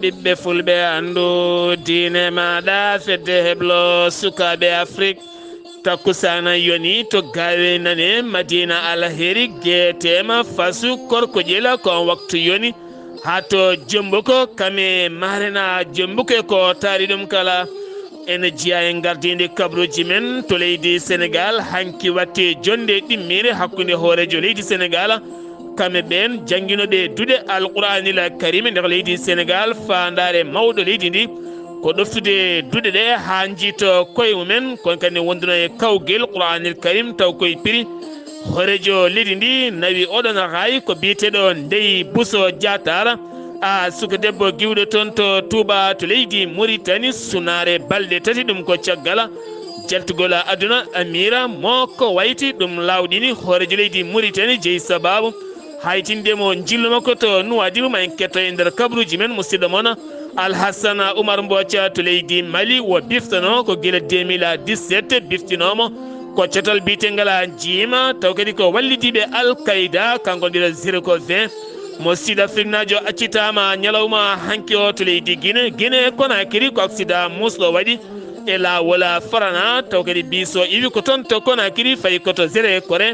ɓiɓɓe fulɓe andu diine maɗa fedde heblo sukaɓe Afrique takkusana yoni to gawe nane madina alheri guetema fasu korkoƴela ko waktu yoni ha to jombuko kame marena jombuke ko taari ɗum kala ene jiya en gardide kabruji men to leydi Sénégal hanki watti jonde ɗimmire hakkude hoorejo leydi Sénégal kamɓe ɓen jangguinoɓe duuɗe alqouranil karim nder leydi Sénégal fandare mawɗo leydi ndi ko ɗoftude duuɗe ɗe ha jiito koye mumen kon kadi wonduno e kawguel qouranil karim taw koye prix hoorejo leydi ndi nawi oɗon hay ko biyeteɗo Ndeye Bousso Diatara a suka debbo giwɗo toon to Touba to leydi Mauritanie sunare balɗe tati ɗum ko caggal jaltugol aduna amira mo ko wayti ɗum lawɗini hoorejo leydi Mauritanie jeeyi sababu haytindemo jillu makko to Nouadhibou ma en ketto e nder kabruji men musidɗo moon Alhassane Oumar Mbothia to leydi Mali wo biftano ko guila 2017 biftinomo ko cotal bitengal jiima taw kadi ko wallidiɓe Al-Qaïda kanko ndira 0 ko 20 mo Sud Afrique najo accitama ñalawma hanki o to leydi Guinée Conakry ko accident musɗo waɗi e lawol farana taw kadi biso iwi ko toon to Conakry fayi koto 0 kore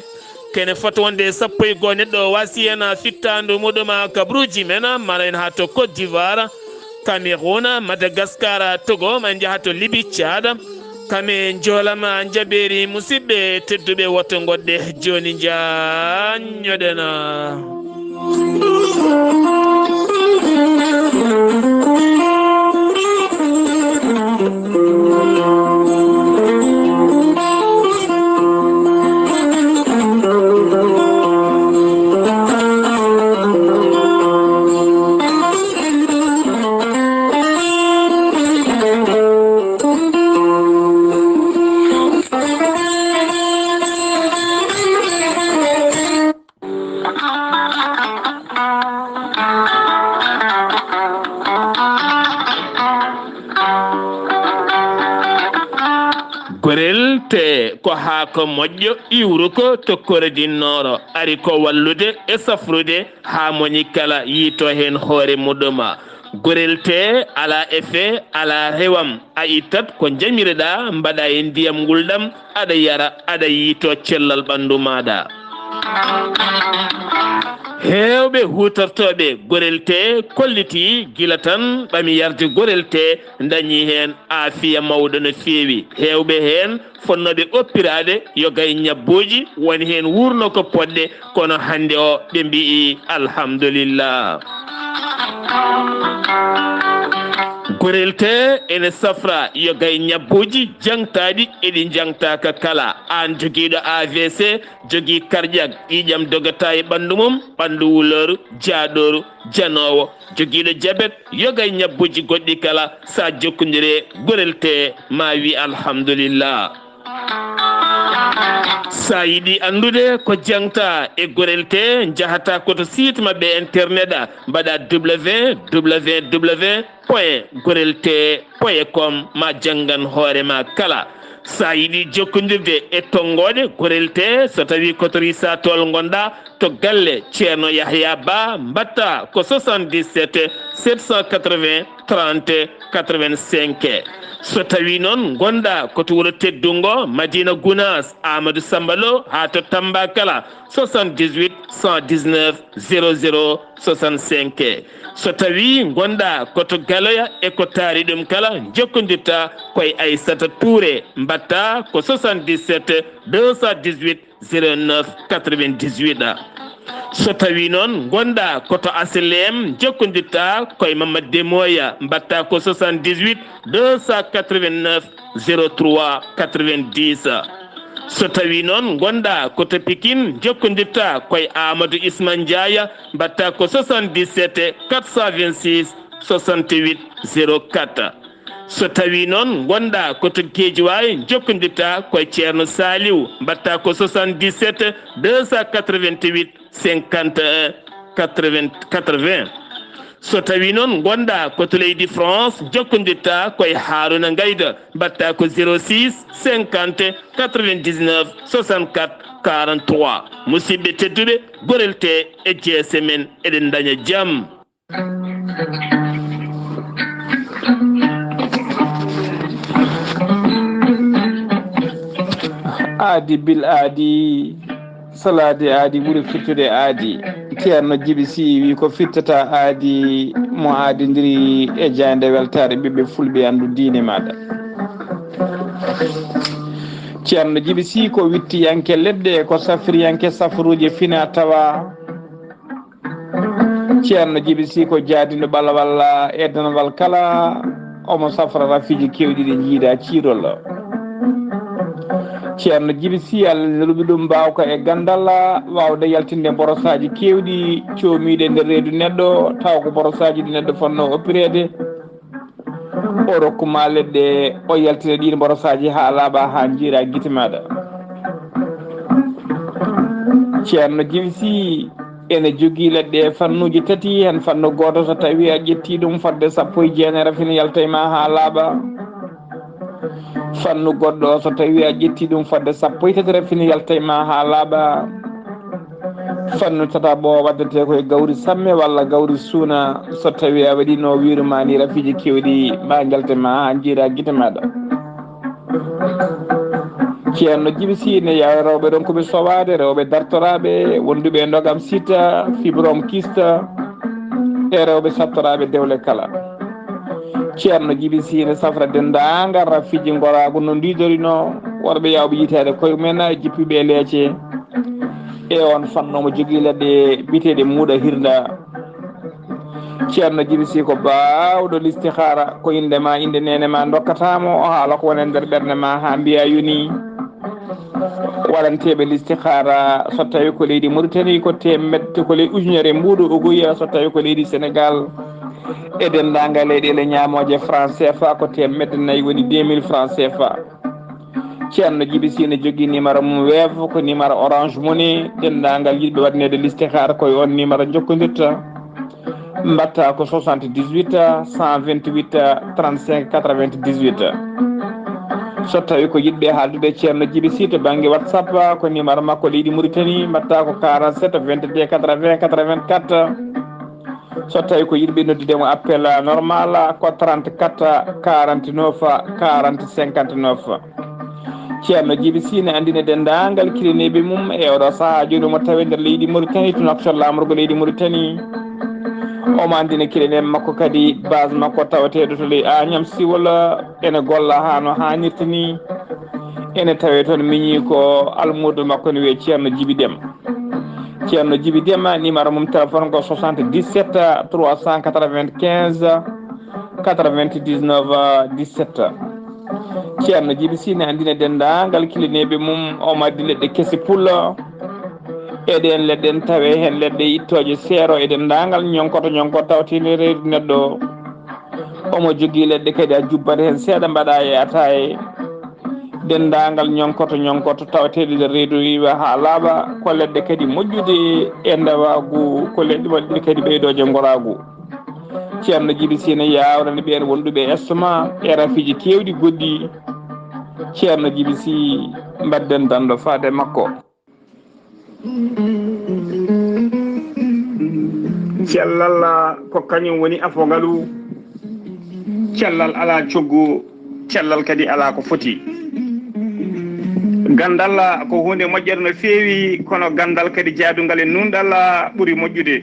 kene foto wonde 11 neɗɗo wasi hen fittandu muɗum kabruji men mana en ha to Côte d'Ivoire Cameroun Madagascar Togo ma jaaha to Libye Tchad kame joolama jaɓeri musidɓe tedduɓe woto goɗɗe joni jañoɗena gorel te ko haako moƴƴo iwru ko tokkore dinnoɗo ari ko wallude e safrude ha moñi kala yiito hen hoore muɗuma gorel te ala effet ala rewam a ittat ko jamireɗa mbaɗa e ndiyam ngulɗam aɗa yara aɗa yiito cellal ɓandu maɗa hewɓe hutortoɓe gorel te kolliti gila tan ɓami yarde gorel te dañi hen aafiya mawɗo no feewi hewɓe hen fonnoɓe oppirade yogay ñabboji woni hen wurno ko poɗɗe kono hande o ɓe mbi'i alhamdulillah gorel te ene safra yogay ñabbuji jangtaɗi eɗi jangtaka kala an joguiɗo AVC jogui cardiaque ƴiƴam dogata e ɓandu mum ɓandu wulor jaaɗoru janowo joguiɗo diabète yogay ñabbuji goɗɗi kala sa jokkodire gorel te ma wi alhamdulillah sa yiɗi andude ko jangta e gorel te jahata koto site mabɓe internet mbaɗa www.gorelte.com ma jangan hoorema kala sa yiɗi jokkodirde e tonggode gorel te so tawi kotori sa tol gonɗa to galle ceerno Yahya Ba mbatta ko 77 780 30 85 so tawi noon gonɗa koto wuuro teddungo Madina Gounas Amadou Sambalo ha to Tamba kala 78 119 00 65 so tawi gonɗa koto Galoya e ko taari ɗum kala jokkodirta koye Aissata Touré mbatta ko 77 218 09 98 so tawi noon gonɗa koto Aslem jokkodirta koye Mamadou Demoya mbatta ko 78 289 03 90 so tawi noon gonɗa koto Pikine jokkodirta koye Amadou Isman Ndiaya mbatta ko 77 426 68 04 so tawi noon gonɗa koto Guédiawaye jokkodirta koye ceerno Saliou mbatta ko 77 288 51 80 so tawi noon gonɗa koto leydi France jokkodirta koye Haruna Gayda mbatta ko 06 50 99 64 43 musidɓe tedduɓe gorel te e jeese men eɗen daña jaam aadi bil aadi salade aadi ɓuuri firtude aadi ceerno Djiby Sy wi ko firtata aadi mo aadidiri e jande weltare ɓiɓɓe fulɓe andu diine maɗa. ceerno Djiby Sy ko wittiyanke leɗɗe ko safriyanke safruji fina tawa. ceerno Djiby Sy ko jaadiɗo ɓalawalla e danawal kala omo safra rafiji kewɗi ɗi jiida ciirol. ceerno Djiby Sy Allah neluɓi ɗum mbawka e gandal wawde yaltinde borosaji kewɗi comiɗe nder reedu neɗɗo taw ko borosaji ɗi neɗɗo fonno oppirede o rokkuma leɗɗe o yaltine ɗin borosaji ha laaɓa ha jiira guite maɗa. ceerno Djiby Sy ene jogui leɗɗe fannuji tati hen fannu goto so tawi a ƴetti ɗum fodde 19 rafina yalta e ma ha laaɓa. fannu goɗɗo so tawi a ƴetti ɗum fodde 13 rafina yalta e ma ha laaɓa. fannu tataɓo waddete koye gawri samme walla gawri suuna so tawi a waɗino wirumani rafiji kewɗi ma jalte ma ha jiira guite maɗa. ceerno Djiby Sy ne yawa rewɓe ɗon koɓe sowade rewɓe dartoraɓe wonduɓe ndogam sita fibrome kista e rewɓe sattoraɓe dewle kala. ceerno Djiby Sy ne safra dendagal rafiji gorago no ndidorino worɓe yawɓe yitede koye mumen jippiɓe leece e on fannomo jogui leɗɗe biteɗe muuɗa hirda. ceerno Djiby Sy ko bawɗo listihara ko indema inde nene ma dokkatamo o haala ko wone nder ɓerde ma ha mbiya yoni. waɗanteɓe listihara so tawi ko leydi Mauritanie ko temedde ko leydi ujunere mbuɗo ogoya so tawi ko leydi Sénégal e dendagal leyɗele ñamoje franc CFA ko 4 woni 2000 franc CFA. ceerno Djiby Sy ne jogui numéro mum weevo ko numéro orange money dendagal yiɗɓe waɗnede listihara koye on numéro jokkodirta mbatta ko 78 128 35 98. so tawi ko yiɗɓe haaldude ceerno Djiby Sy to banggue WhatsApp ko numéro makko leydi Mauritanie mbatta ko 47 22 80 84. so tawi ko yiɗɓe noddudemo appel normal ko 34 49 40 59. ceerno Djiby Sy ne andine dendagal kilineɓe mum e oɗo saaha joni mo tawi nder leydi Mauritanie to noktor lamrugo leydi Mauritanie. omo andine kiline makko kadi base makko tawateɗo to ley Agnam Siwol ene golla ha no hannirta ni ene tawe toon miñi ko almudo makko ne wiye ceerno Djiby Déme. ceerno Djiby Déme numéro mum téléphone ko 77 395 99 17. ceerno Djiby Sy ne andine dendagal kilineɓe mum omo addi leɗɗe kesi pullo eɗen leɗɗen tawe hen leɗɗe ittoje seero e dendagal ñonkoto tawtine reedu neɗɗo omo jogui leɗɗe kadi a jubbat hen seeɗa mbaɗa e ataye dendagal ñonkoto tawateɗe nder reedu wiwa ha laaɓa ko leɗɗe kadi moƴƴude e ndawagu ko leɗɗe waɗɗe kadi ɓeydoje goragu. ceerno Djiby Sy ne yawrani ɓen wonduɓe estoma e rafiji kewɗi goɗɗi. ceerno Djiby Sy mbadden dando faade makko. cellal ko kañum woni afogalu cellal ala coggu cellal kadi ala ko foti. gandal ko hunde moƴƴere no feewi kono gandal kadi jaadugal e nunɗal ɓuuri moƴƴude.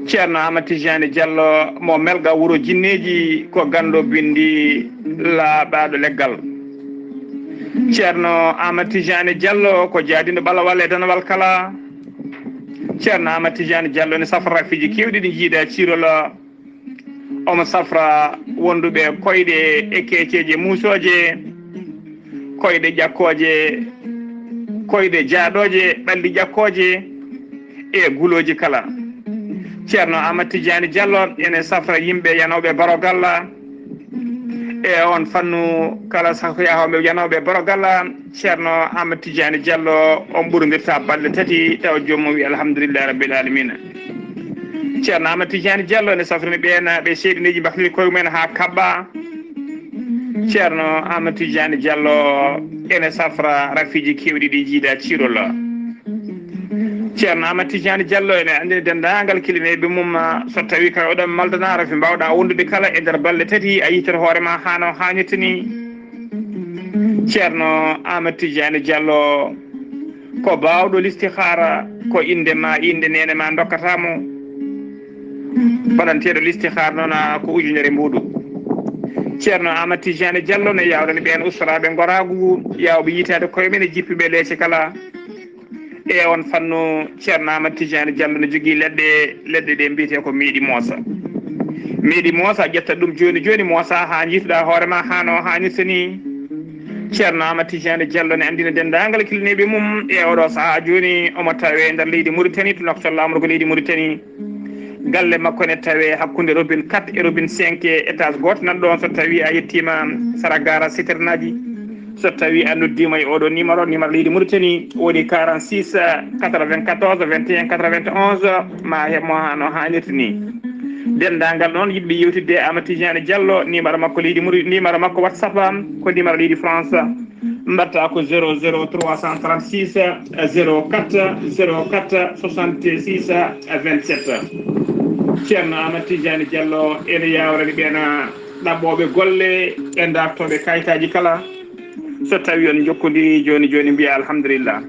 ceerno Amadou Tidiane Diallo mo melga wuuro jinneji ko gando bindi laaɓaɗo leggal. ceerno Amadou Tidiane Diallo ko jaadiɗo ɓalawal e danawal kala. ceerno Amadou Tidiane Diallo ne safra fiji kewɗi ɗi jiiɗa ciirol omo safra wonduɓe koyɗe e keeceje muusoje koyɗe ƴakkoje koyɗe jaaɗoje ɓalli ƴakkoje e guloji kala. ceerno Amadou Tidiane Diallo ene safra yimɓe yanoɓe barogal e on fannu kala sako yahoɓe yanoɓe barogal ceerno Amadou Tidiane Diallo on ɓurodirta balɗe tati taw jomum wi alhamdulillahi rabbil alamina. ceerno Amadou Tidiane Diallo ne safrini ɓen ɓe seeɗineji bahlil koye mumen ha kaɓɓa. ceerno Amadou Tidiane Diallo ene safra rafiji kewɗi ɗi jiida ciirol. ceerno Amadou Tidiane Diallo ene andini dendagal kilineɓe mum so tawi ka oɗon maldana rafi mbawɗa wondude kala e nder balɗe tati a yittat hoorema ha no hannirta ni. ceerno Amadou Tidiane Diallo ko bawɗo listihara ko inde ma inde nene ma dokkatamo baɗanteɗo listihara noon ko ujunere mbuɗu ceerno Amadou Tidiane Diallo ne yawrani ɓen ustaraɓe goragu yawɓe yitade koye men e jippiɓe leece kala e on fannu ceerno Amadou Tidiane Diallo ne jogui leɗɗe ɗe mbiyete ko miiɗi moosa ƴetta ɗum joni joni moosa ha jiituɗa hoorema hano hannirta ni ceerno Amadou Tidiane Diallo ne andina dendagal kilneɓe mum e oɗo saaha joni omo tawe nder leydi Mauritanie to nokto lamrugo leydi Mauritanie galle makko ne tawe hakkude robine 4 e robine 5 étage goto nan ɗon so tawi a yettima sara gara citernaji so tawi a noddima e oɗo numéro leydi Mauritanie woni 46 94 21 91 ma heɓmo hano hannirta ni dendagal noon yiɗɓe yewtidde Amadou Tidiane Diallo numéro makko leydi numéro makko WhatsApp ko numéro leydi France mbatta ko 00 336 04 04 66 27 ceerno Amadou Tidiane Diallo ene yawrani ɓena ɗaɓɓoɓe golle e dartoɓe kayitaji kala so tawi on jokkodiri joni mbiya alhamdulillah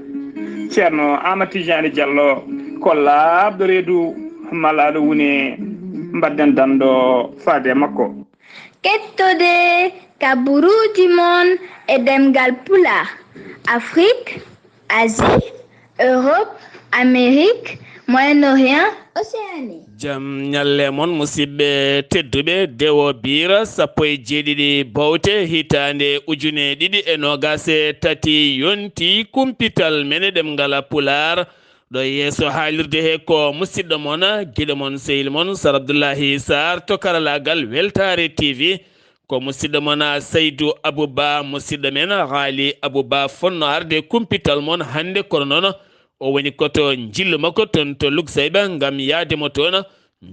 ceerno Amadou Tidiane Diallo ko labɗo reedu malla aɗa woni mbadden danɗo faade makko kettode kaburuji mon e ɗemngal pulaar Afrique, Asie, Europe, Amérique, Moyen-Orient, Océanie. Jam nyalle mon musidɓe tedduɓe dewo biira sappo e jeeɗiɗi bowte hitande ujune ɗiɗi e nogase tati yonti kumpital mene ɗemngal pulaar ɗo yeeso haalirde he ko musidɗo mon guiɗo mon sehil mon Sar Abdullaahi Saar to karalagal Weltare TV ko musidɗo mon Seydou Abouba musidɗo men haali Abouba fonno arde kumpital mon hande kono noon o woni koto jillu makko ton to lugsayɓa gam yaademo toon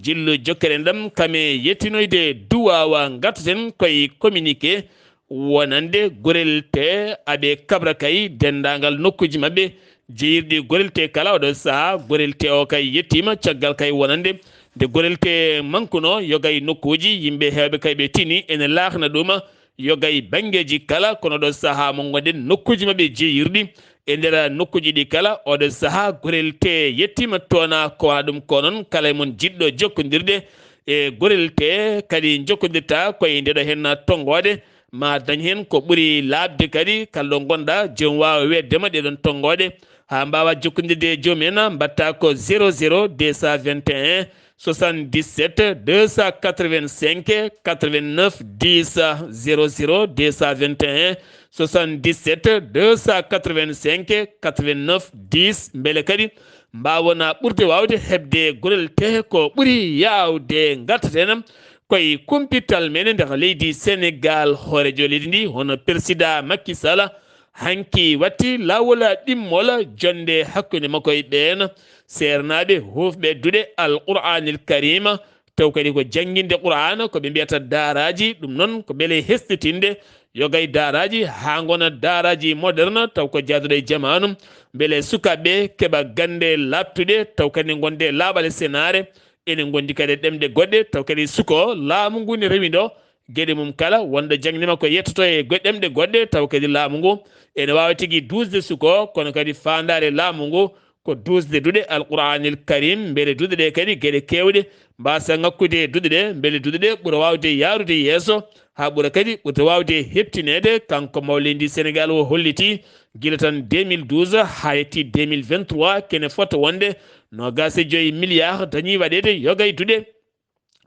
jillu jokkere ɗam kame yettinoyde duwawa gattaten koye communiqué wonande gorel te aɓe kabra kay dendagal nokkuji mabɓe jeeyirɗi gorel te kala oɗo saaha gorel te o kay yettima caggal kay wonande nde gorel te mankuno yogay nokkuji yimɓe hewɓe kay ɓe tini ene laahna ɗum yogay banggueji kala kono ɗo saaha mo gonɗen nokkuji mabɓe jeeyirɗi e nder nokkuji ɗi kala oɗo saaha gorel te yettima toona ko wona ɗum ko noon kala mon jiɗɗo jokkodirde e gorel te kadi jokkodirta koye ndeɗo hen tonggode ma dañ hen ko ɓuuri labde kadi kalɗo gonɗa jomum wawa weddema ɗeɗon tonggode ha mbawa jokkodirde jomumen mbatta ko 00 221 77 285 89 10 00 221 77 285 89 10 beele kadi mbawona ɓurde wawde hebde gorel te ko ɓuuri yawde gattaten koye kumpital mene nder leydi Sénégal hoorejo leydi ndi hono président Macky Sall hanki watti lawol ɗimmol jonde hakkude makko e ɓen sernaɓe hufɓe duɗe alqur'anil karima taw kadi ko jangguinde qur'ana koɓe mbiyata daaraji ɗum noon ko beele hestitinde yogay daaraji ha gona daaraji moderne taw ko jaaduɗo e jamanu beele sukaɓe keeɓa gande labtuɗe taw kadi gonde laaɓale senare ene gondi kadi ɗemɗe goɗɗe taw kadi suko laamu ngu ne rewi ɗo gueɗe mum kala wonɗo jangnima ko yettoto e ɗemɗe goɗɗe taw kadi laamu ngu ene wawi tigui dusde suko kono kadi fandare laamu ngu ko dusde duɗe alqur'anil karim beele duɗe ɗe kadi gueɗe kewɗe mbasa ngakkude duɗe ɗe beele duɗe ɗe ɓuura wawde yarude yesso ha ɓuura kadi ɓurta wawde heptinede kanko mawlidi Sénégal o holliti guila tan 2012 ha yetti 2023 kene fota wonde 25 milliards dañi waɗede yogay duɗe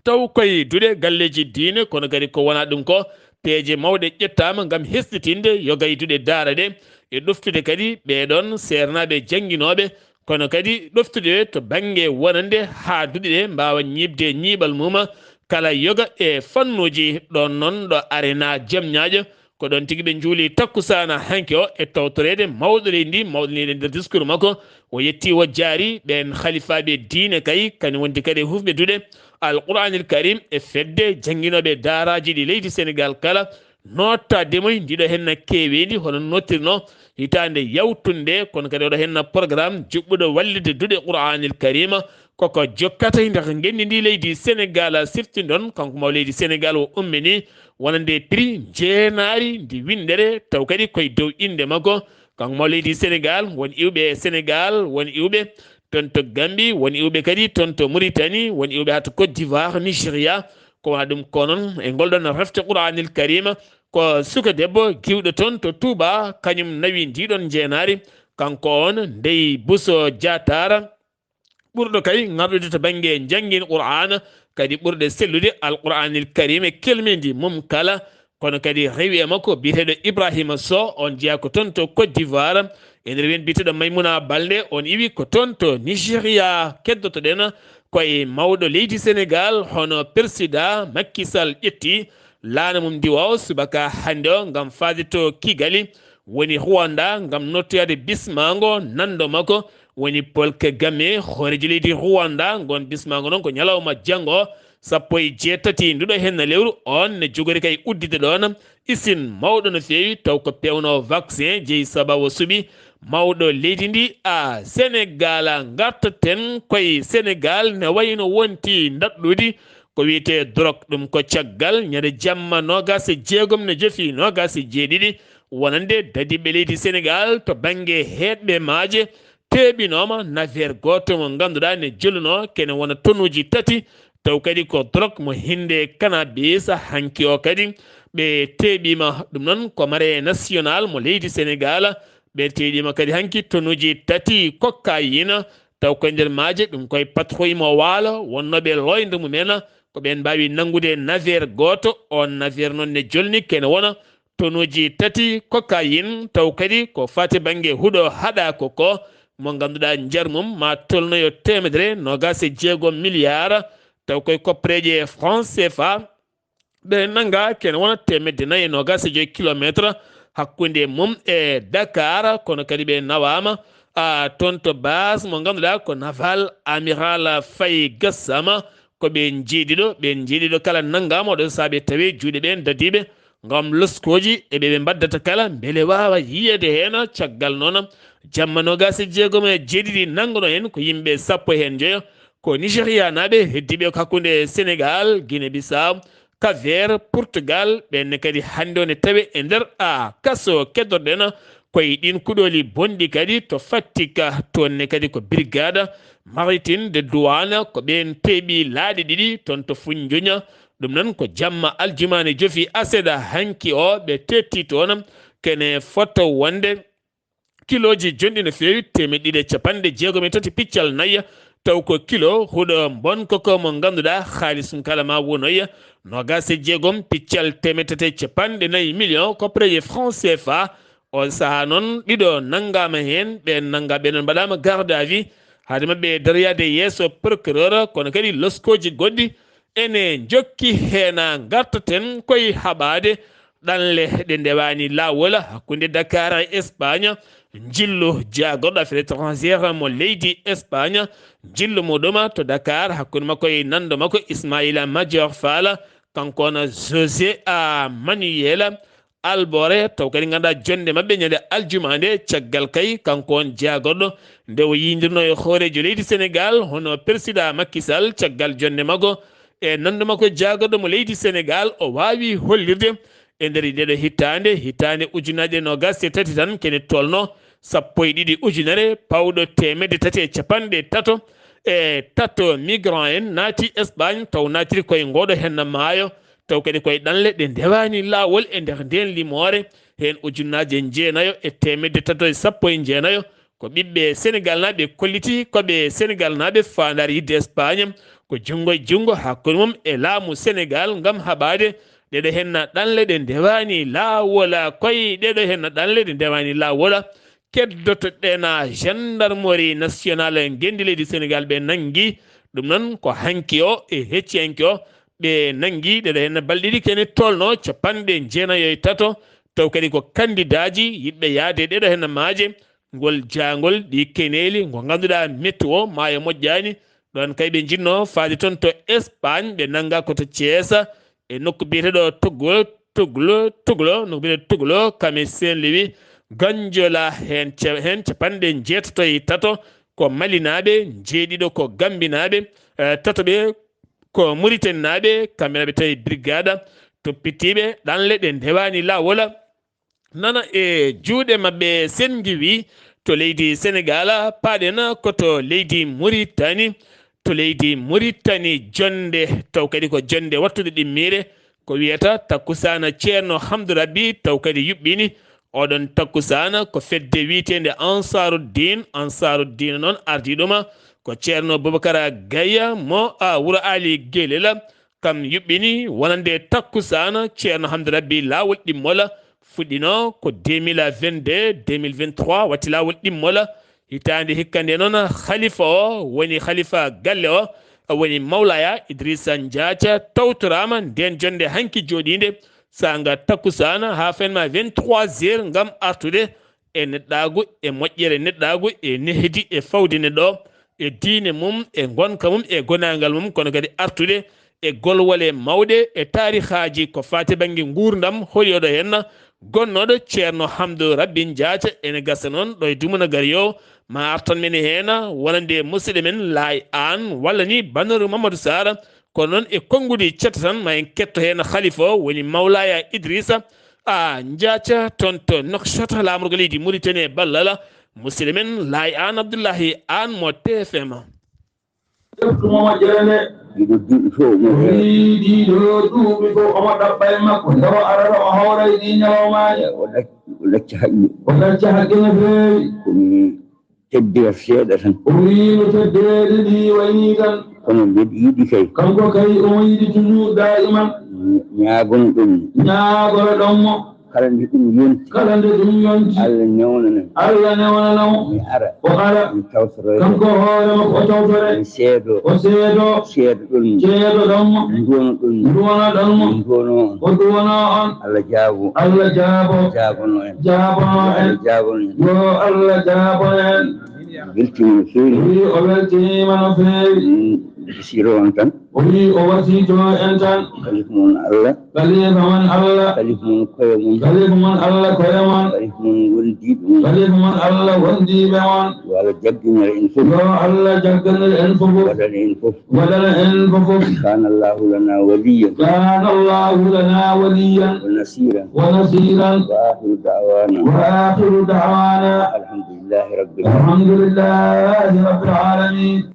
taw koye duɗe galleji diine kono kadi ko wona ɗum ko peeje mawɗe ƴettama gam hestitinde yogay duɗe daara ɗe e ɗoftude kadi ɓeɗon sernaɓe jangguinoɓe kono kadi ɗoftude to banggue wonande ha duɗe ɗe mbawa ñibde ñiɓal mum kala yoga e fannuji ɗon noon ɗo arena Diamniadio ko ɗon tigui ɓe juuli takkusana hanki o e tawtorede mawɗo leydi ndi mawɗo leydi nder discours makko o yetti o jaari ɓen khalifaɓe diine kay kani wonti kadi hufɓe duɗe alqur'anil karim e fedde jangguinoɓe daaraji ɗi leydi Sénégal kala nottade moy ndiɗo henna kewendi hono nottirno hitande yawtunde kono kadi oɗo henna programme juɓɓuɗo wallide duuɗe qur'anil karima koko jokkata nder gendi ndi leydi Sénégal sirti ɗon kanko maw leydi Sénégal o ummini wonande prix jeenari ndi windere taw kadi koye dow inde makko kanko maw leydi Sénégal won iwɓe Sénégal won iwɓe ton to Gambie won iwɓe kadi ton to Mauritanie won iwɓe hato Côte d'Ivoire Nigéria ko wona ɗum ko noon e ngolɗon refte qur'anil karima ko suka debbo giwɗo toon to Touba kañum nawi ndiɗon jeenari kanko on Ndey Bousso Diatara ɓurɗo kay ngarɗude to banggue janguin qur'ana kadi ɓurɗe sellude alqur'anil karim e kelmidi mum kala kono kadi rewi e makko biteɗo Ibrahima Sow on jeeya ko toon to Côte d'Ivoire e nder wen biteɗo Maymouna Balde on iwi ko toon to Nigéria keddotoɗen koye mawɗo leydi Sénégal hono président Macky Sall ƴetti laana mum ndi o subaka hande o gam faade to Kigali woni Rwanda gam nottoyade bismago nando makko woni Paul Kagame horeji leydi Rwanda gon bismago noon ko ñalawma janggo 17 nduɗo henna lewru on ne jogori kay uddide ɗon isin mawɗo no fewi taw ko pewno vaccin jeeyi sababu suuɓi mawɗo leydi ndi a Sénégal gartaten koye Sénégal ne wayno wonti daɗɗudi ko wiyete drogue ɗum ko caggal ñande jamma nogas e jeegom ne jofi nogas e jeeɗiɗi wonande dadiɓe leydi Sénégal to banggue heɗɓe maaje teɓinoma navire goto mo ganduɗa ne jolluno kene wona tonnuji 3 taw kadi ko drogue mo hinde cannabis hanki o kadi ɓe teɓima ɗum noon ko maré national mo leydi Sénégal ɓe teɗima kadi hanki tonnuji 3 cocaïne taw koye nder maaje ɗum koye patrouille mo waalo wonnoɓe loyde mumen ko ɓen mbawi nangude navire goto on navire noon ne jolni kene wona tonnuji 3 cocaïne taw kadi ko fati banggue huuɗo haɗa koko mo ganduɗa jarmum ma tolnoyo 126 milliards taw koye koppareje France CFA ɓe nanga kene wona 425 kilométre hakkude mum e Dakar kono kadi ɓe nawama toon to base mo ganduɗa ko naval amiral Faye Gassama ko ɓe jeeɗiɗo kala naggama oɗon saaɓe tawi juuɗe ɓen dadiɓe gam loskoji eɓe mbaddata kala beele wawa yiyede hen caggal noon jamma nogas e jeegom e jeeɗiɗi nangono hen ko yimɓe 15 ko Nigéria naɓe heddiɓe ko hakkude Sénégal Guinée Bissau Cap Vert Portugal ɓenne kadi hande ne tawe e nder kaso keddorɗen koye ɗin kuɗoli bonɗi kadi to Fatick tonne kadi ko brigade maritime de douane ko ɓen teeɓi laaɗi ɗiɗi toon to Foundiougne ɗum noon ko jamma aljumane jofi aseda hanki o ɓe tetti toon kene foto wonde kiloji jonɗi no fewi 253 piccal nayya taw ko kilo huuɗo bonkoko mo ganduɗa haalisum kala ma wonoya nogas e jeegom piccal 350 million koppareje France CFA on saaha noon ɗiɗo nanggama hen ɓe nanggaɓe noon mbaɗama garde à vue haade mabɓe dariyade yesso procureur kono kadi loskoji goɗɗi ene jokki hena gartaten koye haɓade ɗanle ɗe ndewani lawol hakkude Dakar e Espagne jillu jagorɗo affaire étrangére mo leydi Espagne jillu muɗum to Dakar hakkude makko e nando makko Ismaïla Madior Fall kankona José Manuel Albore taw kadi ganduɗa jonde mabɓe ñande aljuma nde caggal kay kanko on jagorɗo nde o yidirno e hoorejo leydi Sénégal hono président Macky Sall caggal jonde makko e nando makko jagorɗo mo leydi Sénégal o wawi hollirde e nder ɗeɗo hitande ujunaje nogas e 3 tan kene tolno 12 ujunere pawɗo 350 e tato migrant en naati Espagne taw natiri koye ngoɗo henna maayo taw kadi koye ɗanle ɗe ndewani lawol e nder nden limore hen ujunaje 9 e 319 ko ɓiɓɓe Sénégal naɓe kolliti koɓe Sénégal naɓe fandare yidde Espagne ko jungo e jungo hakkude mum e laamu Sénégal gam haɓade ɗeɗo henna ɗanle ɗe ndewani lawola koye ɗeɗo henna ɗanle ɗe ndewani lawola keddotoɗena gendarmerie nationale gendi leydi Sénégal ɓe nangi ɗum noon ko hanki o e heccihanki o ɓe nangi ɗeɗo henna balɗiɗi kene tolno 93 taw kadi ko candidat ji yiɗɓe yaade ɗeɗo henna maaje ngol jangol ɗi keneli ngo ganduɗa météo maayo moƴƴani ɗon kay ɓe jinno faade toon to Espagne ɓe nanga koto Thiès e nokku biyeteɗo toggol tuglo no ɓe tuglo kame sen lewi ganjola hen capanɗe jeetato e tato ko malinaɓe jeeɗiɗo ko gambinaɓe tatoɓe ko Mauritanie kamɓe tawi brigade toppitiɓe ɗanle ɗe ndewani lawola nana e juuɗe mabɓe sen giwi to leydi Sénégal paɗen koto leydi Mauritanie to leydi Mauritanie jonde taw kadi ko jonde wattude ɗimmire ko wiyata takkusana ceerno Hamdou Rabbi taw kadi yuɓɓini oɗon takkusana ko fedde wiitede Ansaruddin noon ardiɗoma ko ceerno Boubacara Gaye mo wuuro Ali Guelel kam yuɓɓini wonande takkusana ceerno Hamdou Rabbi lawol ɗimmola fuɗɗino ko 2022 2023 watti lawol ɗimmola hitande hikkande noon khalifa o woni khalifa galle o woni Mawlaya Idrissa Ndiathia tawtorama nden jonde hanki joɗinde sanga takkusana ha fenma 23 heures gam artude e neɗɗagu e moƴƴere neɗɗagu e nehdi e fawde neɗɗo e diine mum e gonka mum e gonagal mum kono kadi artude e golwole mawɗe e tarihaji ko fati banggue gurdam holyoɗo henna gonnoɗo ceerno Hamdou Rabbi Ndiathia ene gasa noon ɗo e dumuna gari o ma artan men hen wonande musidɗo men Laay An walla ni Banaru Mamadou Sara kono noon e konngudi cetta tan ma en ketto hen khalifa o woni Mawlaya Idrissa Ndiathia toon to Nouakchott lamorgo leydi Mauritanie ballala musidɗo men Laay An Abdullahi An mo TFM ɗiɗo duuɓi fof ɗiɗo duuɓi fof omo ɗaɓɓa e makko nde o arata o hawra e ɗi ñalawmaji o lacca haqqe no feewi komi teddira seeɗa tan o wino teddede ɗi wayni tan kono mbeɗa yiɗi kay kanko kay omo yiɗi toujours daiman ñaagono ɗonmo kala nde ɗum yonti Allah newnanamo mi ara o ara mi tawtoro kanko hoore makko o tawtore mi seedo ɗonmo duwono ɗonmo o duwono on Allah jaabo jaabono en yo Allah jaabono en weltima no feewi o weltima no feewi bisiro on tan o wi o wasito en tan kalifa mon Allah kalifa mon koye mon Allah koye mon kalifa mon wondiɓe mon kalifa mon Allah wondiɓe mon yo Allah jagginere en fof waɗana en fof kana Allahu lana waliyan wa nasiran wa akhiru da'wana alhamdulillahi rabbil alamin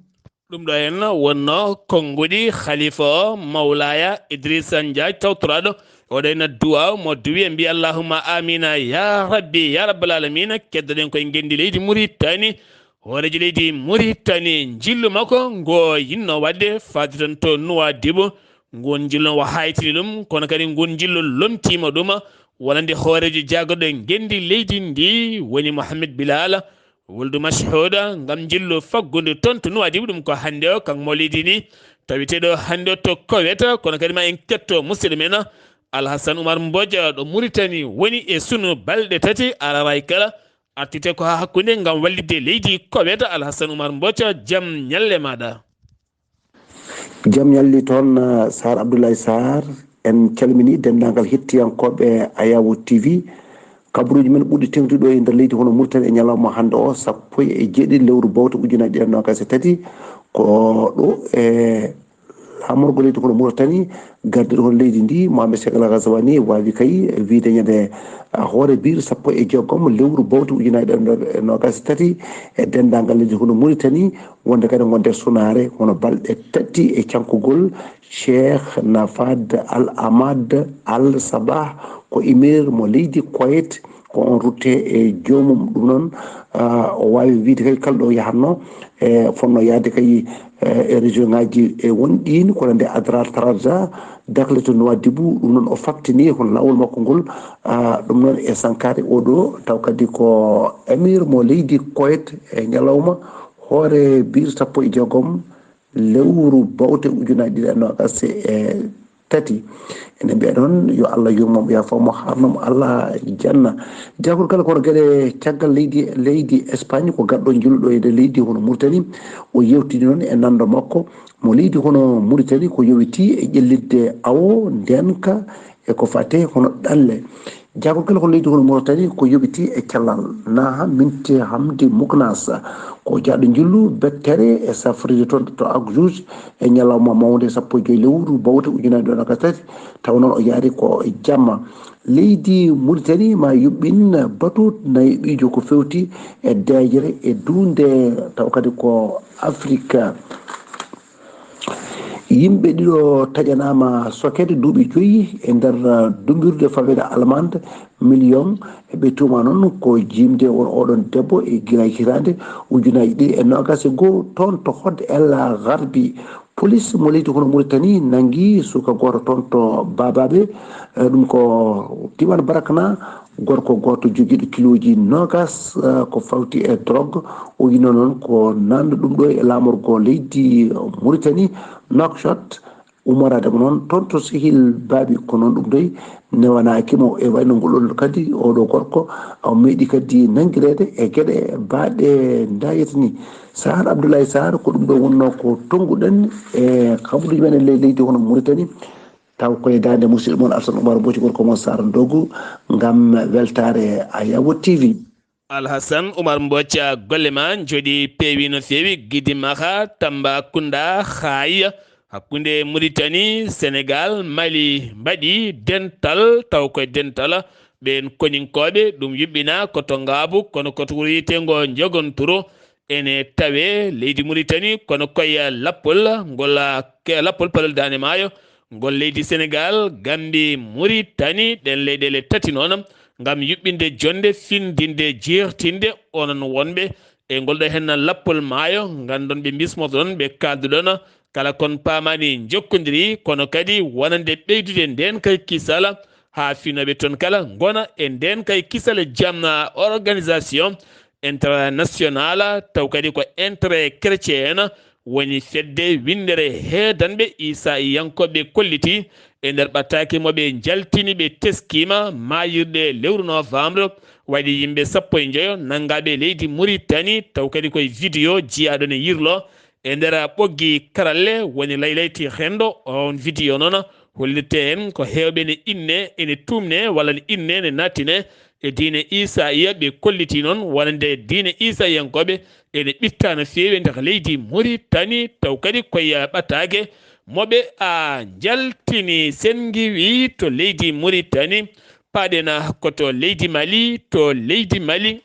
ɗum ɗo hen wonno konngudi khalifa o Mawlaya Idrissa Ndiathia tawtoraɗo oɗo henna duwaw mo duwi e mbiya allahumma amina ya rabbi ya rabbal alamina keddoɗen koye gendi leydi Mauritanie hooreji leydi Mauritanie jillu makko ngo yinno wadde fadde tan to Nouadhibou ngon jillu o haytini ɗum kono kadi ngon jillu lomtima ɗum wonande hooreji jaggoɗo e gendi leydi ndi woni Mouhamed Bilal wuldu mashhuda ngam jillu faggude toon to Nouadhibou ɗum ko hande o kanko mo leydi ni tawiteɗo hande o to koweta kono kadi ma en ketto musidɗo men Alhassane Oumar Mbodja ɗo Mauritanie woni e sunu balɗe tati araray kala artite ko ha hakkude ngam wallidde leydi koweta Alhassane Oumar Mbodja jaam ñalle maɗa jaam ñalli toon Sar Abdullaahi Saar en calmini dendagal hettiyankoɓe Ayawu TV kabaruji men ɓuuri tengtuɗo e nder leydi hono Mauritanie e ñalawma hande o 17 lewru bowte ujunnaje ɗiɗi nogas e tati ko ɗo e lamorgo leydi hono Mauritanie gardiɗo hono leydi ndi Mohamed Cheikh El Ghazouani wawi kay wiide ñande hoyre-biir 16 lewru bowte ujunnaje ɗiɗi nogas e tati e dendagal leydi hono Mauritanie wonde kadi gonde sunare hono balɗe tati e cankugol Cheikh Nafad Al Amad Al Sabah ko imir mo leydi Koyet ko on rutte e jomum ɗum noon o wawi wiide kay kalɗo yahatno e fonno yaade kay e région ngaji e wonɗini kono nde Adrar Taraja dakle to Nouadhibou ɗum noon o faktini hono lawol makko ngol ɗum noon e sankare oɗo taw kadi ko émir mo leydi Koyet e ñalawma hoyre-biir 16 lewru bowte ujunnaje ɗiɗi e nogas e tati ene mbiya ɗon yo Allah yurmomo yafomo harnomo Allah janna jagol kala kono gueɗe caggal leydi Espagne ko garɗo jilluɗo e leydi hono Mauritanie o yewtidi noon e nando makko mo leydi hono Mauritanie ko yowiti e ƴellidde awo ndenka eko fate hono ɗalle jagorgal ko leydi hono Mauritanie ko yoɓiti e cellal na minte hamdi muknas ko jaɗo jillu bettere e safride toon to Agjuj e ñalawma mawde 15 lewru bowte ujunade ɗo nakatati taw noon o yaari ko e jamma leydi Mauritanie ma yuɓɓin batu nayi ɓiijo ko fewti e dejere e dunde taw kadi ko Afrique yimɓe ɗiɗo taƴanama sokede duuɓi 5 e nder dumbirde fawede allemande million ɓe tuma noon ko jimde won oɗon debbo e guila hitande ujunaji ɗiɗi e nogas e goho toon to hodde ella garbi police mo leydi hono Mauritanie nangui suka goto toon to babaɓe ɗum ko diwan barakna gorko goto joguiɗo kiloji nogas ko fawti e drogue o yino noon ko namde ɗum ɗo e lamorgo leydi Mauritanie Nouakchott umoradema noon toon to sehil baaɓi ko noon ɗum doyi newanakimo e wayno ngolɗon kadi oɗo gorko o meeɗi kadi nanguirede e gueɗe mbaɗe dayetani Saar Abdullaahi Saar ko ɗum ɗo wonno ko tonguɗen e kaɓuɗuji men e leydi hono Mauritanie taw koye dande musidɗo moon Alassane Oumar Bocci gorko moon Sara Dogu gam weltare Ayawo TV. Alhassane Oumar Bocci golle ma jooɗi peewi no feewi Gidi Maha Tambacounda Haay hakkunde Mauritanie Sénégal Mali mbaɗi dental taw koye dental ɓen koñinkoɓe ɗum yuɓɓina koto ngaabu kono koto wiyetego jogonturo ene tawe leydi Mauritanie kono koye lappol ngol lappol palol dane maayo ngol leydi Sénégal Gambie Mauritanie ɗen leyɗele tati noon ngam yuɓɓinde jonde findinde jertinde onon wonɓe e ngolɗo hen lappol maayo gandon ɓe bismoto ɗon ɓe kalduɗon kala kon pamani jokkodiri kono kadi wonande ɓeydude nden kay kisala ha finoɓe toon kala gona e nden kay kisala jamna organisation international taw kadi ko intérêt chrétien woni fedde windere heedanɓe Isa yankoɓe kolliti e nder ɓattaki moɓe jaltini ɓe teskima mayirɗe lewru novembre waɗi yimɓe 15 nangaɓe leydi Mauritanie taw kadi koye vidéo jiyaɗon e yirlo e nder ɓoggi karalle woni laylayti hendo on vidéo noon hollirte en ko hewɓe ne inne ene tumne walla ne inne ne nattine e diine Isa ɓe kolliti noon wonande diine Isa yankoɓe ene ɓitta no fewi nder leydi Mauritanie taw kadi koye ɓattake moɓe a jaltini sengiwi to leydi Mauritanie paɗena koto leydi Mali to leydi Mali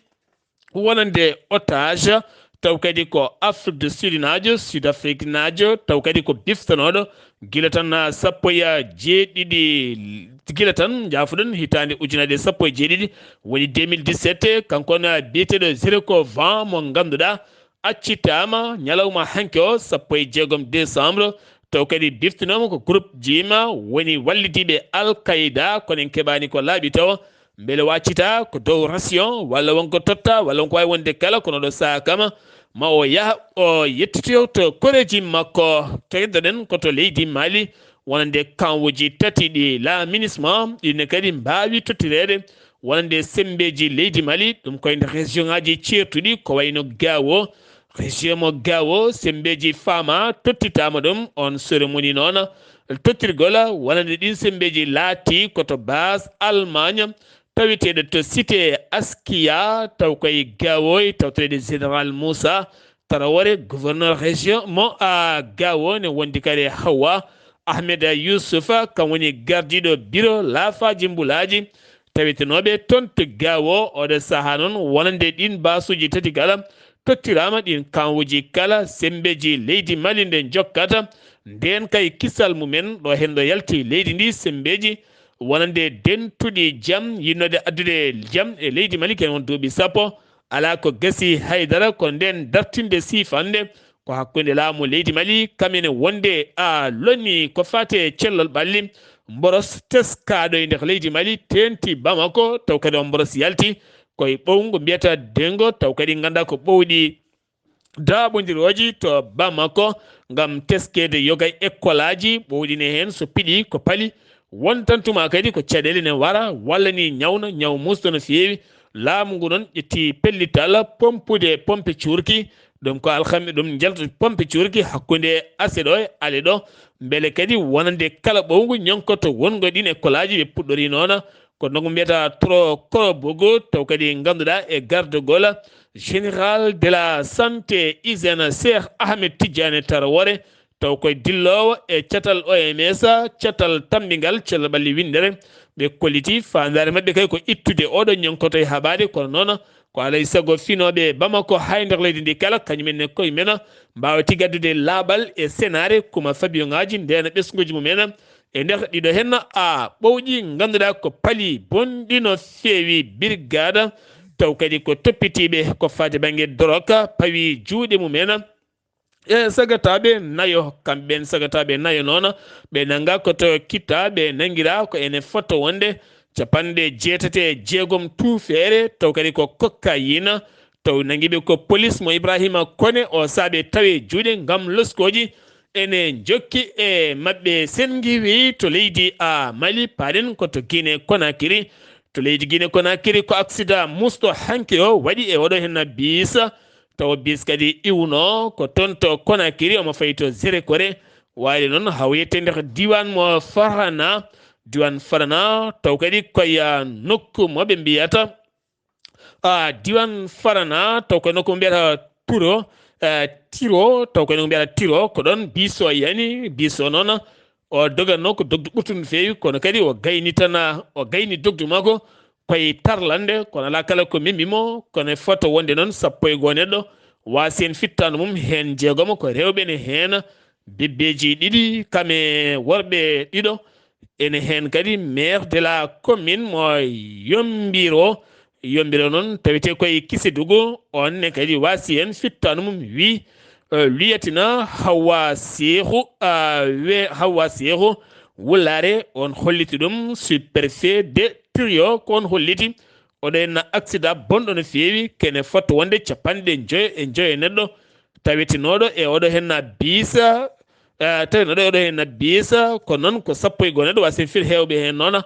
wonande otage taw kadi ko Afrique du Sud najo Sud Afrique najo taw kadi ko biftanoɗo gila tan 17 gila tan jafuɗon hitande ujunade 17 woni 2017 kankon biyeteɗo Zerko Van mo ganduɗa accitama ñalawma hanke o 16 décembre taw kadi biftinoma ko groupe jima woni wallidiɓe Al-Qaïda kono en keɓani ko laaɓi taw beele waccita ko dow ration walla wonko totta walla wonko wawi wonde kala kono ɗo saha kama ma o yaha o yettito to koreji makko teddoɗen koto leydi Mali wonande kanwuji tati ɗi laministement ɗinne kadi mbawi tottirede wonande sembeji leydi Mali ɗum koye région ngaji certuɗi ko wayno Gawo région mo Gawo sembeji fama tottitama ɗum on cérémonie noon tottirgol wonande ɗin sembeji laati koto base Allemagne tawiteɗo to cité Askia taw koye Gawoy tawtoreɗe général Moussa Traoré gouverneur région mo a Gawo ne wondi kadi Hawa Ahmed Youssoufa kam woni gardiɗo bureau laafaji mbulaji tawitenoɓe toon to Gawo oɗo saaha noon wonande ɗin basuji tati kala tottirama ɗin kanwuji kala sembeji leydi Mali nde jokkata nden kay kisal mumen ɗo hen ɗo yalti leydi ndi sembeji wonande dentuɗi jaam yinnode addude jaam e leydi Mali ken won duuɓi sappo ala ko gasi haydara ko nden dartinde sifande ko hakkunde laamu leydi Mali kamene wonde a lonni ko fate cellal ɓalli mboros teskaɗo e nder leydi Mali tenti Bamako taw kadi on mboros yalti koye ɓowngo mbiyata dengo taw kadi ganda ko ɓowɗi daaɓodiroji to Bamako gam teskede yogay école aji ɓowɗine hen so piɗi ko paali wontantuma kadi ko caɗele ne wara walla ni ñawna ñaw musdo no fewi laamu ngu noon ƴetti pellital pompude pompe curki ɗum ko alhamdu ɗum jalta pompe curki hakkude ase ɗo e ale ɗo mbele kadi wonande kala ɓowngu ñonkoto wongo ɗin école aji ɓe puɗɗori noona ko nogo mbiyata tro korobogo taw kadi ganduɗa e gardegol général de la santé hygiène Cheikh Ahmed Tidiane Tarawore taw koye dillowo e catal OMS catal tambingal cello ɓalli windere ɓe kolliti fandare mabɓe kay ko ittude oɗo ñonkoto e haɓade kono noon ko alay saago finoɓe Bamako hay nder leydi ndi kala kañumen e koye men mbawa tigaddude laaɓal e sénare kuma fabiyo ngaji ndena ɓesguji mumen e nder ɗiɗo hen a ɓowƴi ganduɗa ko paali bonɗino feewi brigade taw kadi ko toppitiɓe ko fati banggue drogue pawi juuɗe mumen e sagataɓe nayo kamɓen sagataɓe nayo noon ɓe nanga koto kitta ɓe nanguira ko ene fotta wonde capanɗe jeetate jeegom tuufere taw kadi ko cocaïne taw nanguiɓe ko police mo Ibrahima Kone o saaɓe tawe juuɗe gam loskoji ene jokki e mabɓe sengiwi to leydi a Mali paɗen koto Guinée Conakry to leydi Guinée Conakry ko accident musto hanke o waɗi e oɗo hen biisa taw bis kadi iwno ko toon to Conakry omo fayi to Zére Koré wayde noon hawyete nder diwan mo Farana diwan Farana taw kadi koye nokku moɓe mbiyata diwan Farana taw koye nokku mo mbiyata tiro taw koye nokku mbiyata tiro ko ɗon biso yani biso noon o doganno ko dogdu ɓurtudu feewi kono kadi o gayni dogdu makko koye tarlande kono ala kala ko memimo kono foto wonde noon sappo e goo neɗɗo wasi en fittano mum hen jeegomo ko rewɓe ne hen bebbeji ɗiɗi kame worɓe ɗiɗo ene hen kadi maire de la commune mo yombiro noon tawete koye Kisedougou onne kadi wasi en fittano mum wi luyatina Hawa Sehu Wulare on holliti ɗum sous-préfet de Trio ko on holliti oɗo en accident bonɗo no feewi kene fotta wonde capanɗe joyo neɗɗo tawetinoɗo e oɗo hen biisa tawetinoɗo e oɗo hen biisa ko noon ko sappo e goo neɗɗo wasi fir hewɓe hen noon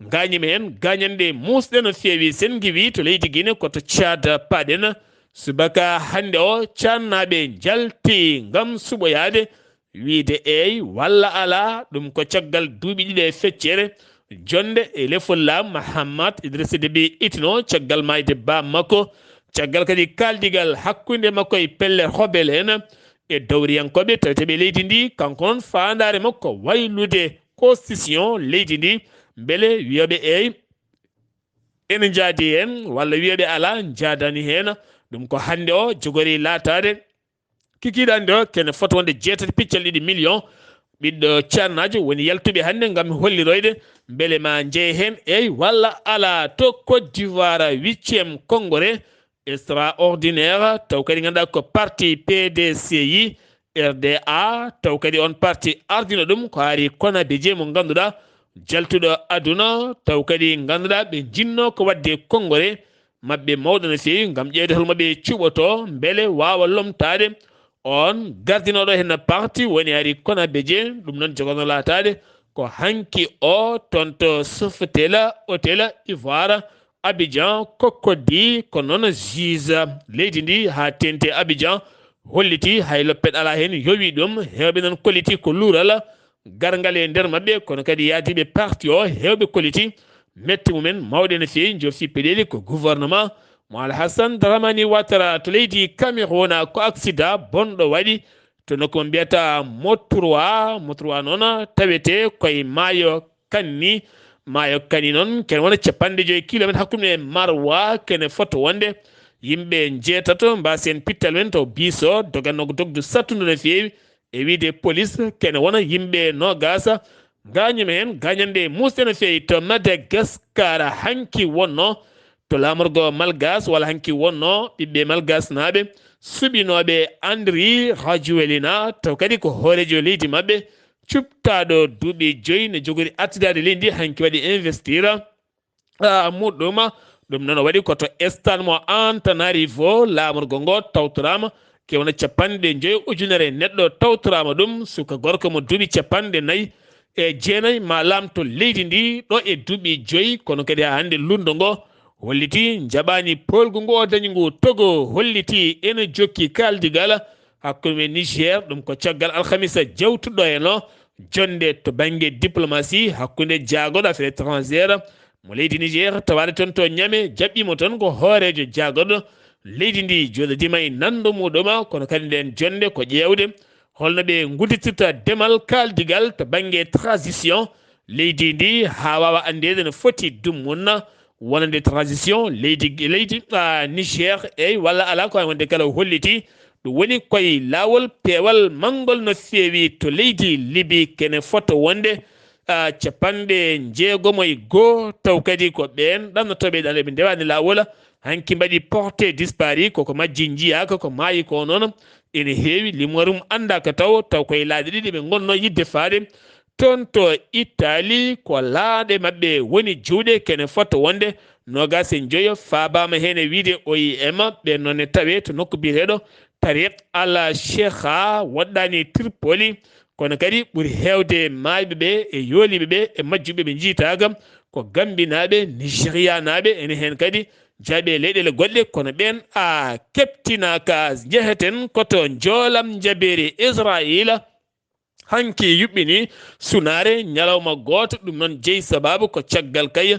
gañima hen gañande musɗe no feewi sen giwi to leydi Guinée koto Tchad paɗen subaka hande o cannaɓe jalti gam suɓoyade wiide eyi walla ala ɗum ko caggal duuɓi ɗiɗi e feccere jonde e lefollam Mahamad Idrissa Déby itino caggal mayde ba makko caggal kadi kaldigal hakkude makko e pelle hobel en e dawriyankoɓe taweteɓe leydi ndi kanko noon fandare makko waylude constitution leydi ndi beele wiyoɓe eyi ene jaadi hen walla wiyoɓe ala jadani hen ɗum ko hande o jogori latade kikiɗe hande o kene foto wonde 7,2 millions ɓiɗɗo cannajo woni yaltuɓe hande gam holliroyde beele ma jeeye hen eyi walla ala to Côte d'Ivoire 8e congrès extraordinaire taw kadi ganduɗa ko parti PDCI RDA taw kadi on parti ardino ɗum ko ari Konabeje mo ganduɗa jaltuɗo aduna taw kadi ganduɗa ɓe jinno ko wadde congrès mabɓe mawɗo no feewi gam ƴewde holmoɓe cuɓoto beele wawa lomtade on gardinoɗo hen parti woni ari Konabeje ɗum noon jogono latade ko hanki o toon to Sofitel hôtel Ivoire Abidjan Cocody ko noon juge leydi ndi ha tente Abidjan holliti hay loppet ala hen yowi ɗum hewɓe noon kolliti ko luural gargal e nder mabɓe kono kadi yaadiɓe parti o hewɓe kolliti metti mumen mawɗe no feewi jofti peɗeli ko gouvernement mo Alhassane Dramani Ouattara to leydi Cameroun ko accident bonɗo waɗi to nokku mo mbiyata Motroa noon tawete koye maayo kanni noon kene wona 50 kilométre hakkude Marwa kene foto wonde yimɓe jeetato mbasen pittal men to biso doganno ko dogdu sattude no feewi e wiide police kene wona yimɓe nogasa gañima hen gañande musde no feewi to Madagascar hanki wonno to lamorgo malgas walla hanki wonno ɓiɓɓe malgas naaɓe suɓinoɓe Andri Rajoelina taw kadi ko hoorejo leydi mabɓe cuptaɗo duuɓi 5 ne jogori attidade leydi hanki waɗi investir muɗɗum ɗum noon waɗi koto stade mo Antananarivo lamorgo ngo tawtorama kewna 50 ujunere neɗɗo tawtorama ɗum suka gorko mo duuɓi 49 ma lamto leydi ndi ɗo e duuɓi 5 kono kadi ha hande lundo ngo holliti jaɓani polgu ngu o dañi ngu Togo holliti ene jokki kaldigal hakkude Niger ɗum ko caggal alhamisa jawtuɗo heno jonde to bange diplomatie hakkunde jaagoɗo affaire étrangére mo leydi Niger tawade toon to ñame jaɓɓimo toon ko hoorejo jaagoɗo leydi ndi joɗodima e nando muɗuma kono kadi nden jonde ko ƴewde holno ɓe gudditirta demal kaldigal to bange transition leydi ndi ha wawa andede no foti dum munna wonande transition leydi Niger eyi walla ala ko wonde kala holliti ɗum woni koye lawol peewal mangol no feewi to leydi Libi kene foto wonde capanɗe jeegomo e goho taw kadi ko ɓen ɗannotoɓe ɗan ɓe ndewani lawola hanki mbaɗi porté disparu koko majji jiyaka ko maayi ko noon ene heewi limorum andaka taw koye laaɗe ɗiɗi ɓe gonno yidde faade toon to Italie ko laaɗe mabɓe woni juuɗe kene foto wonde nogas e joyo fabama hen e wiide OIM ɓe noon tawe to nokku biyeteɗo tariq al cheikha waɗɗani Tripoli kono kadi ɓuuri hewde mayɓe ɓe e yooliɓe ɓe e majjuɓe ɓe jiitaka ko gambinaɓe nigéria naɓe ene hen kadi jaaɓe leyɗele goɗɗe kono ɓen a keptinaka jeheten koto joolam jaberi Israila hanki yuɓɓini sunare ñalawma goto ɗum noon jeeyi sababu ko caggal kay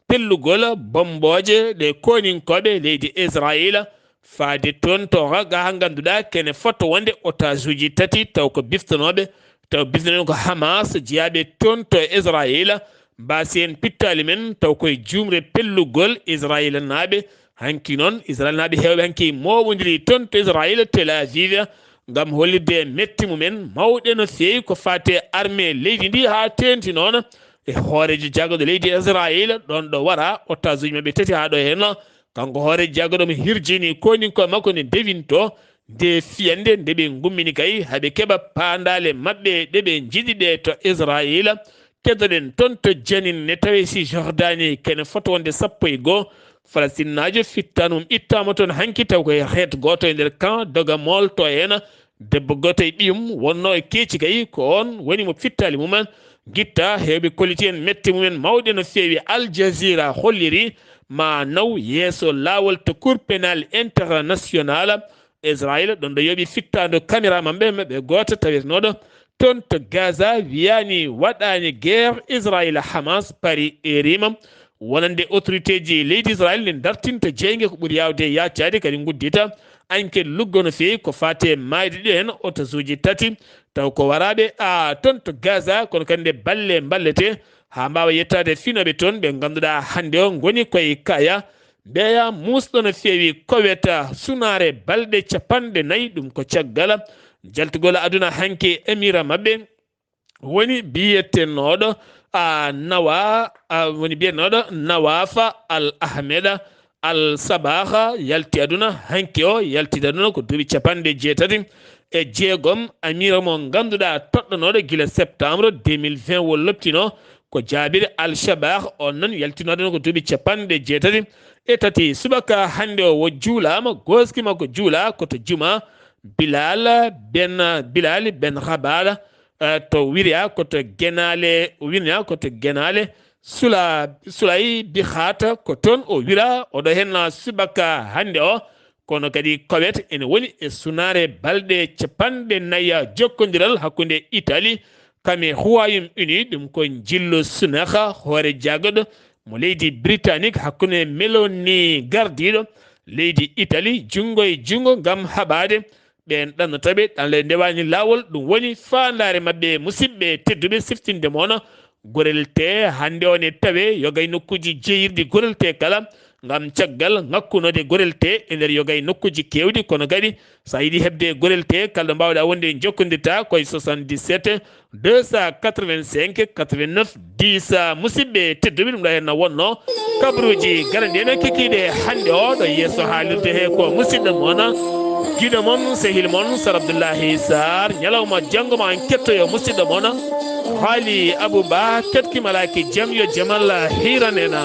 pellugol bomboje ɗe koninkoɓe leydi Israila faade toon to ga ganduɗa kene foto wonde otage uji tati taw ko biftanoɓe taw biftanoɓe ko Hamas jeeyaɓe toon to Israila mbasi en pittali men taw koye jumre pellugol Israila naɓe hanki noon Israila naɓe hewɓe hanki moɓodiri toon to Israila Tel Aviv gam hollirde metti mumen mawɗe no feewi ko fate armée leydi ndi ha tenti noon e hoorejo jaggoɗo leydi Israila ɗon ɗo wara otage uji mabɓe tati ha ɗo henno kanko hoorejo jaggoɗo mo hirjini koninko makko ne dewinto nde fiyande nde ɓe gummini kay haɓe keeɓa pandale mabɓe ɗe ɓe jiiɗiɗe to Israila keddoɗen toon to Janin ne tawi si Jordanie kene foto wonde 1 Falastine najo fittanum ittama toon hanki taw koye reet goto e nder camp dogamol to hen debbo goto e ɓiyum wonno e keeci kay ko on woni mo fittali mumen guitta hewɓe kolliti en metti mumen mawɗe no feewi Al Jazeera holliri ma naw yeeso lawol to cour pénal international Israël ɗon ɗo yooɓi fittado caméra mamɓe ɓe goto tawetenoɗo toon to Gaza wiyani waɗani guerre Israël Hamas pari e rima wonande autorité ji leydi Israël ne dartinta jeygue ko ɓuuri yawde yaccade kadi guddita enquête luggo no feewi ko fate mayde ɗi hen otage uji tati taw ko waraɓe toon to Gaza kono kadi nde ballete ha mbawa yettade finoɓe toon ɓe ganduɗa hande o goni koye kaya ɓeya musɗo no feewi koweta sunare balɗe 4 ɗum ko caggal jaltugol aduna hanke émira mabɓe woni biyetenoɗo woni biyeteноɗo Nawafa Al Ahmeda Al Sabaha yalti aduna hanki o yaltide aduna ko duuɓi 86 amira mo ganduɗa toɗɗonoɗo guila septembre 2020 wol loptino ko jabir Al Shabah on noon yaltino aduna ko duuɓi 83 subaka hande o wo juulama goski makko juula koto juma Bilal ben Rabala to wiriya koto genale sulay bi khata ko toon o wira oɗo hen subaka hande o kono kadi kowet ene woni e sunare balɗe 4 jokkodiral hakkude Italie kame Royaume-Uni ɗum ko jillo sunaka hoore jaggoɗo mo leydi britannique hakkude Meloni gardiɗo leydi Italie jungo e jungo gam haɓade ɓen ɗannotoɓe ɗan le ndewani lawol ɗum woni fandare mabɓe musidɓe tedduɓe siftinde moon gorel te hande o ne tawe yogay nokkuji jeeyirɗi gorel te kala gam caggal ngakkunode gorel te e nder yogay nokkuji kewɗi kono kadi sa yiiɗi hebde gorel te kala ɗo mbawɗa wonde jokkodirta koye 77 285 89 10 musidɓe tedduɓe ɗum ɗo henno wonno kabruji garandi ene kekiɗe hande o ɗo yeeso haalirde he ko musidɗo moon guiɗo moon sehil moon Sar Abdullaahi Saar ñalawma janggo ma en kettoyo musidɗo moon haali Abouba ketkimalaki jaam yo jamal hiranena